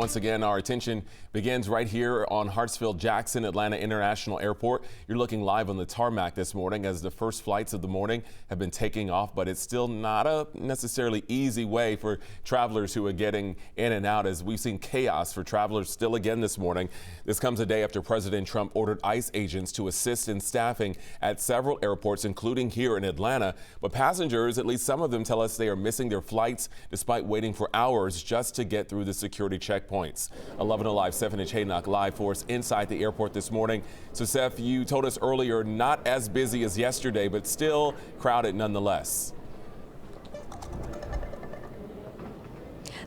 Once again, our attention begins right here on Hartsfield-Jackson Atlanta International Airport. You're looking live on the tarmac this morning as the first flights of the morning have been taking off, but it's still not a necessarily easy way for travelers who are getting in and out, as we've seen chaos for travelers still again this morning. This comes a day after President Trump ordered ICE agents to assist in staffing at several airports, including here in Atlanta. But passengers, at least some of them, tell us they are missing their flights despite waiting for hours just to get through the security checkpoints. 11 Alive, Sefenech Henok live for us inside the airport this morning. So, Seth, you told us earlier not as busy as yesterday, but still crowded nonetheless.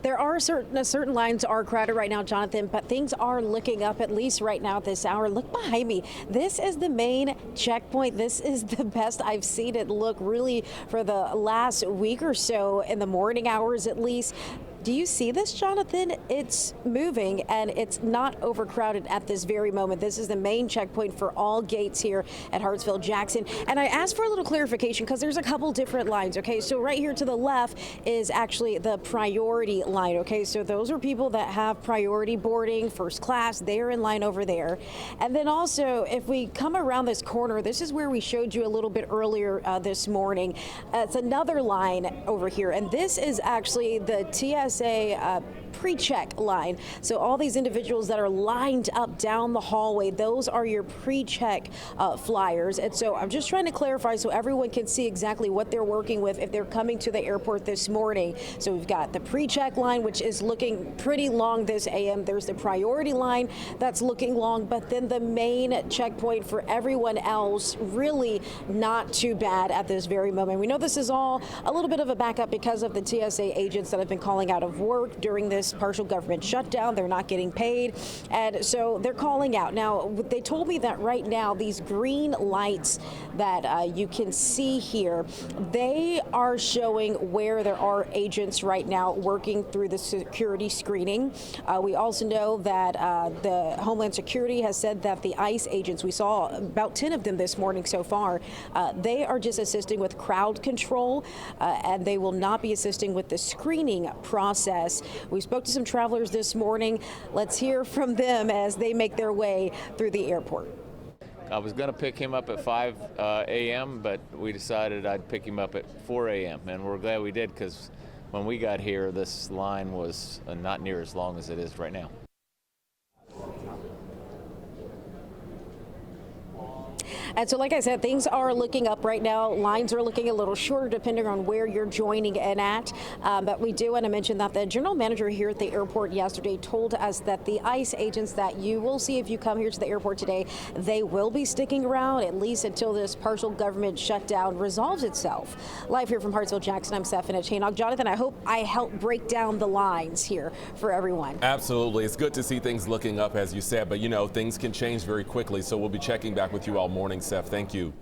There are certain lines are crowded right now, Jonathan, but things are looking up, at least right now at this hour. Look behind me. This is the main checkpoint. This is the best I've seen it look really for the last week or so, in the morning hours at least. Do you see this, Jonathan? It's moving and it's not overcrowded at this very moment. This is the main checkpoint for all gates here at Hartsfield-Jackson. And I asked for a little clarification because there's a couple different lines, okay? So right here to the left is actually the priority line, okay? So those are people that have priority boarding, first class, they're in line over there. And then also, if we come around this corner, this is where we showed you a little bit earlier this morning. It's another line over here, and this is actually the TSA pre-check line. So all these individuals that are lined up down the hallway, those are your pre-check flyers. And so I'm just trying to clarify so everyone can see exactly what they're working with if they're coming to the airport this morning. So we've got the pre-check line, which is looking pretty long this AM. There's the priority line that's looking long, but then the main checkpoint for everyone else, really not too bad at this very moment. We know this is all a little bit of a backup because of the TSA agents that have been calling out of work during this partial government shutdown. They're not getting paid, and so they're calling out. Now, they told me that right now these green lights that you can see here, they are showing where there are agents right now working through the security screening. We also know that the Homeland Security has said that the ICE agents, we saw about 10 of them this morning so far, they are just assisting with crowd control, and they will not be assisting with the screening process. We spoke to some travelers this morning. Let's hear from them as they make their way through the airport. I was going to pick him up at 5 a.m., but we decided I'd pick him up at 4 a.m., and we're glad we did because when we got here, this line was not near as long as it is right now. And so, like I said, things are looking up right now. Lines are looking a little shorter depending on where you're joining in at. But we do want to mention that the general manager here at the airport yesterday told us that the ICE agents that you will see if you come here to the airport today, they will be sticking around at least until this partial government shutdown resolves itself. Live here from Hartsfield-Jackson, I'm Sefenech Henok. Jonathan, I hope I helped break down the lines here for everyone. Absolutely. It's good to see things looking up, as you said, but you know, things can change very quickly. So we'll be checking back with you all morning, Seth. Thank you.